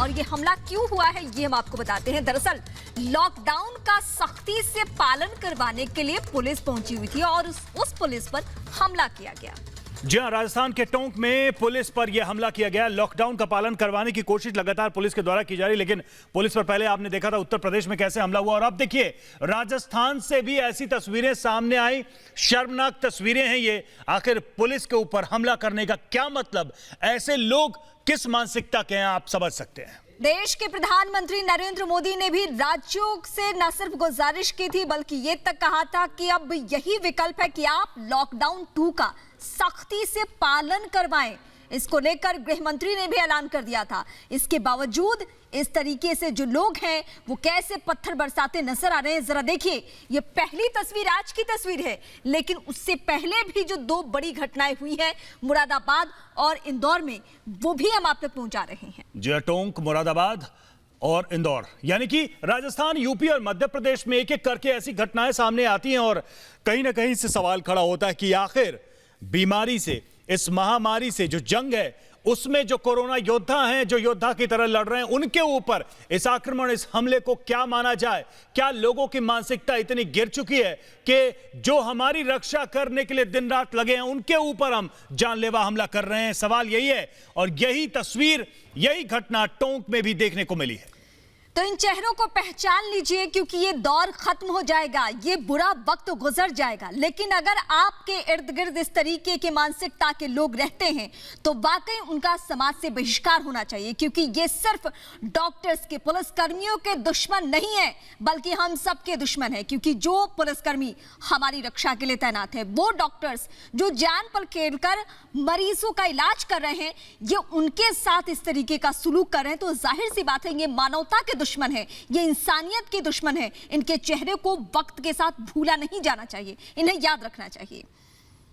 और ये हमला क्यों हुआ है ये हम आपको बताते हैं। दरअसल लॉकडाउन का सख्ती से पालन करवाने के लिए पुलिस पहुंची हुई थी और उस पुलिस पर हमला किया गया। जी हां, राजस्थान के टोंक में पुलिस पर यह हमला किया गया। लॉकडाउन का पालन करवाने की कोशिश लगातार पुलिस के द्वारा की जा रही, लेकिन पुलिस पर पहले आपने देखा था उत्तर प्रदेश में कैसे हमला हुआ और अब देखिए राजस्थान से भी ऐसी तस्वीरें सामने आई। शर्मनाक तस्वीरें हैं ये। आखिर पुलिस के ऊपर हमला करने का क्या मतलब? ऐसे लोग किस मानसिकता के हैं आप समझ सकते हैं। देश के प्रधानमंत्री नरेंद्र मोदी ने भी राज्यों से न सिर्फ गुजारिश की थी बल्कि ये तक कहा था कि अब यही विकल्प है कि आप लॉकडाउन 2 का सख्ती से पालन करवाएं। इसको लेकर गृह मंत्री ने भी ऐलान कर दिया था। इसके बावजूद इस तरीके से जो लोग हैं वो कैसे पत्थर बरसाते नजर आ रहे हैं, जरा देखिए। ये पहली तस्वीर आज की तस्वीर है, लेकिन उससे पहले भी जो 2 बड़ी घटनाएं हुई हैं मुरादाबाद और इंदौर में, वो भी हम आप तक पहुंचा रहे हैं। जी, टोंक, मुरादाबाद और इंदौर, यानी कि राजस्थान, यूपी और मध्य प्रदेश में एक एक करके ऐसी घटनाएं सामने आती हैं और कहीं ना कहीं से सवाल खड़ा होता है कि आखिर बीमारी से, इस महामारी से जो जंग है उसमें जो कोरोना योद्धा हैं, जो योद्धा की तरह लड़ रहे हैं, उनके ऊपर इस आक्रमण, इस हमले को क्या माना जाए? क्या लोगों की मानसिकता इतनी गिर चुकी है कि जो हमारी रक्षा करने के लिए दिन रात लगे हैं उनके ऊपर हम जानलेवा हमला कर रहे हैं? सवाल यही है और यही तस्वीर, यही घटना टोंक में भी देखने को मिली है। तो इन चेहरों को पहचान लीजिए क्योंकि ये दौर खत्म हो जाएगा, ये बुरा वक्त गुजर जाएगा। लेकिन अगर आपके इर्द गिर्द इस तरीके के मानसिकता के लोग रहते हैं तो वाकई उनका समाज से बहिष्कार होना चाहिए, क्योंकि ये सिर्फ डॉक्टर्स के, पुलिसकर्मियों के दुश्मन नहीं है बल्कि हम सबके दुश्मन है। क्योंकि जो पुलिसकर्मी हमारी रक्षा के लिए तैनात है, वो डॉक्टर्स जो जान पर खेलकर मरीजों का इलाज कर रहे हैं, ये उनके साथ इस तरीके का सुलूक कर रहे हैं तो जाहिर सी बात है ये मानवता के दुश्मन है, ये इंसानियत के दुश्मन है। इनके चेहरे को वक्त के साथ भूला नहीं जाना चाहिए, इन्हें याद रखना चाहिए।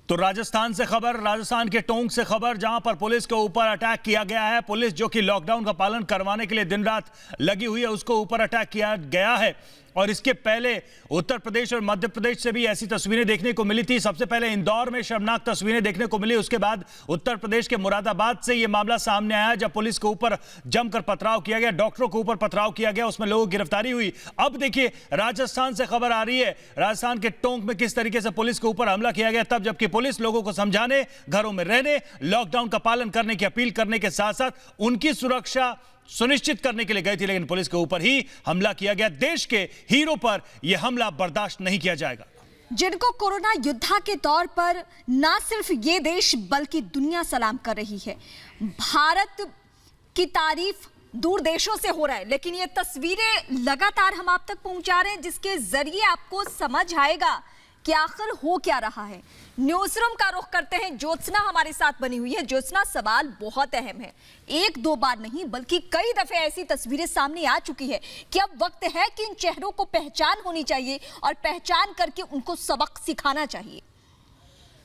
तो राजस्थान से खबर, राजस्थान के टोंक से खबर, जहां पर पुलिस के ऊपर अटैक किया गया है। पुलिस जो कि लॉकडाउन का पालन करवाने के लिए दिन रात लगी हुई है, उसको ऊपर अटैक किया गया है। और इसके पहले उत्तर प्रदेश और मध्य प्रदेश से भी ऐसी तस्वीरें देखने को मिली थी। सबसे पहले इंदौर में शर्मनाक तस्वीरें देखने को मिली, उसके बाद उत्तर प्रदेश के मुरादाबाद से यह मामला सामने आया जब पुलिस के ऊपर जमकर पथराव किया गया, डॉक्टरों के ऊपर पथराव किया गया, उसमें लोगों की गिरफ्तारी हुई। अब देखिए राजस्थान से खबर आ रही है, राजस्थान के टोंक में किस तरीके से पुलिस के ऊपर हमला किया गया, तब जबकि पुलिस लोगों को समझाने, घरों में रहने, लॉकडाउन का पालन करने की अपील करने के साथ साथ उनकी सुरक्षा सुनिश्चित करने के लिए गई थी, लेकिन पुलिस के ऊपर ही हमला किया गया। देश के हीरो पर यह हमला बर्दाश्त नहीं किया जाएगा। जिनको कोरोना योद्धा के तौर पर ना सिर्फ ये देश बल्कि दुनिया सलाम कर रही है। भारत की तारीफ दूर देशों से हो रहा है, लेकिन ये तस्वीरें लगातार हम आप तक पहुंचा रहे हैं जिसके जरिए आपको समझ आएगा कि आखिर हो क्या रहा है। न्यूज रूम का रुख करते हैं। ज्योत्सना हमारे साथ बनी हुई है। ज्योत्सना, सवाल बहुत अहम है, 1-2 बार नहीं बल्कि कई दफे ऐसी तस्वीरें सामने आ चुकी है कि अब वक्त है कि इन चेहरों को पहचान होनी चाहिए और पहचान करके उनको सबक सिखाना चाहिए।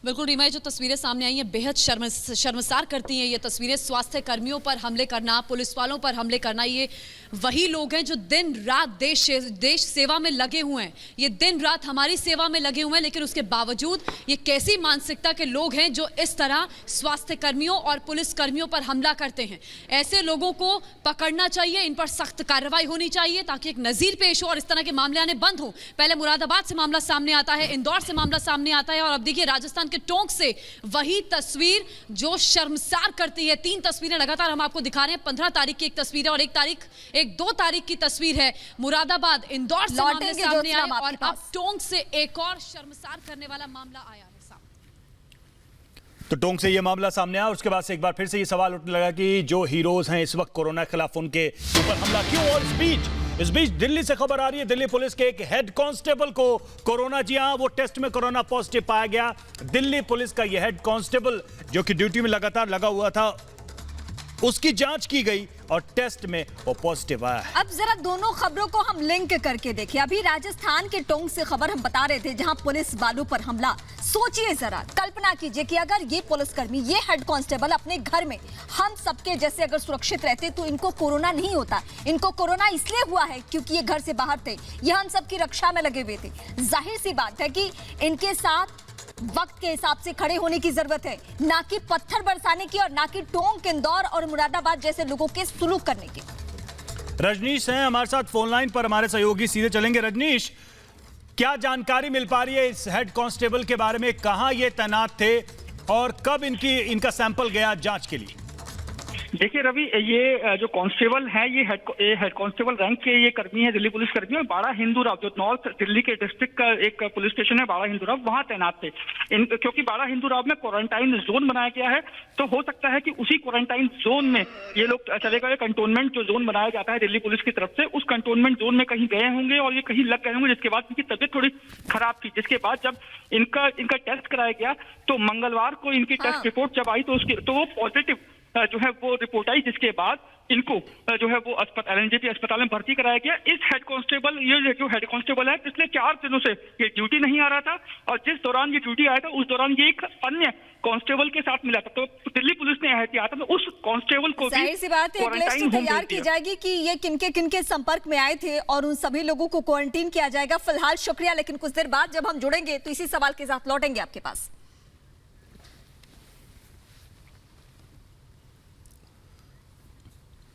बिल्कुल रीमा, जो तस्वीरें सामने आई हैं बेहद शर्मसार करती हैं। ये तस्वीरें स्वास्थ्य कर्मियों पर हमले करना, पुलिस वालों पर हमले करना, ये वही लोग हैं जो दिन रात देश सेवा में लगे हुए हैं। ये दिन रात हमारी सेवा में लगे हुए हैं, लेकिन उसके बावजूद ये कैसी मानसिकता के लोग हैं जो इस तरह स्वास्थ्य कर्मियों और पुलिस कर्मियों पर हमला करते हैं। ऐसे लोगों को पकड़ना चाहिए, इन पर सख्त कार्रवाई होनी चाहिए ताकि एक नजीर पेश हो और इस तरह के मामले आने बंद हो। पहले मुरादाबाद से मामला सामने आता है, इंदौर से मामला सामने आता है और अब देखिए राजस्थान के टोंक से वही तस्वीर जो शर्मसार करती है। 3 तस्वीरें लगातार हम आपको दिखा रहे हैं। 15 तारीख की एक तस्वीर है और 2 तारीख की तस्वीर है। मुरादाबाद, इंदौर से मामले सामने आए और अब टोंक से एक और शर्मसार करने वाला मामला आया है सामने। तो टोंक से यह मामला सामने आया, उसके बाद से एक बार फिर से ये सवाल उठने लगा कि जो हीरोज हैं इस वक्त कोरोना के खिलाफ, उनके ऊपर हमला क्यों? और इस बीच दिल्ली से खबर आ रही है, दिल्ली पुलिस के एक हेड कांस्टेबल को कोरोना, जी हां, वो टेस्ट में कोरोना पॉजिटिव पाया गया। दिल्ली पुलिस का यह हेड कांस्टेबल जो कि ड्यूटी में लगातार लगा हुआ था, उसकी जांच की गई और टेस्ट में वो पॉजिटिव आया है। अब जरा दोनों खबरों को हम लिंक करके देखें। अभी राजस्थान के टोंक से खबर हम बता रहे थे जहां पुलिस वालों पर हमला। सोचिए जरा, कल्पना कीजिए कि अगर ये पुलिसकर्मी, ये हेड कांस्टेबल अपने घर में हम सबके जैसे अगर सुरक्षित रहते तो इनको कोरोना नहीं होता। इनको कोरोना इसलिए हुआ है क्योंकि ये घर से बाहर थे, ये हम सबकी रक्षा में लगे हुए थे। जाहिर सी बात है कि इनके साथ वक्त के हिसाब से खड़े होने की जरूरत है, ना कि पत्थर बरसाने की और ना कि टोंक, इंदौर और मुरादाबाद जैसे लोगों के सुलूक करने की। रजनीश हैं हमारे साथ फोन लाइन पर, हमारे सहयोगी सीधे चलेंगे। रजनीश, क्या जानकारी मिल पा रही है इस हेड कांस्टेबल के बारे में? कहां ये तैनात थे और कब इनका सैंपल गया जांच के लिए? देखिए रवि, ये जो कांस्टेबल है ये हेड कांस्टेबल रैंक के ये कर्मी है, दिल्ली पुलिस कर्मी है। बाड़ा हिंदू राव जो नॉर्थ दिल्ली के डिस्ट्रिक्ट का एक पुलिस स्टेशन है बाड़ा हिंदू राव, वहां तैनात थे। क्योंकि बाड़ा हिंदू राव में क्वारंटाइन जोन बनाया गया है, तो हो सकता है कि उसी क्वारंटाइन जोन में ये लोग चले गए। कंटोनमेंट जो जोन बनाया जाता है दिल्ली पुलिस की तरफ से, उस कंटोनमेंट जोन में कहीं गए होंगे और ये कहीं लग गए होंगे, जिसके बाद इनकी तबीयत थोड़ी खराब थी। जिसके बाद जब इनका टेस्ट कराया गया तो मंगलवार को इनकी टेस्ट रिपोर्ट जब आई तो वो पॉजिटिव जो है वो रिपोर्ट आई, जिसके बाद इनको जो है वो LNJP अस्पताल में भर्ती कराया गया। इस हेड कांस्टेबल, ये जो हेड कांस्टेबल है, पिछले 4 दिनों से ये ड्यूटी नहीं आ रहा था और जिस दौरान ये ड्यूटी आया था उस दौरान ये एक अन्य कांस्टेबल के साथ मिला था। तो दिल्ली पुलिस ने एहतियातन तो उस कांस्टेबल को भी जाहिर सी बात है एक लिस्ट तैयार की जाएगी कि ये किनके संपर्क में आए थे और उन सभी लोगों को क्वारंटीन किया जाएगा। फिलहाल शुक्रिया, लेकिन कुछ देर बाद जब हम जुड़ेंगे तो इसी सवाल के साथ लौटेंगे आपके पास।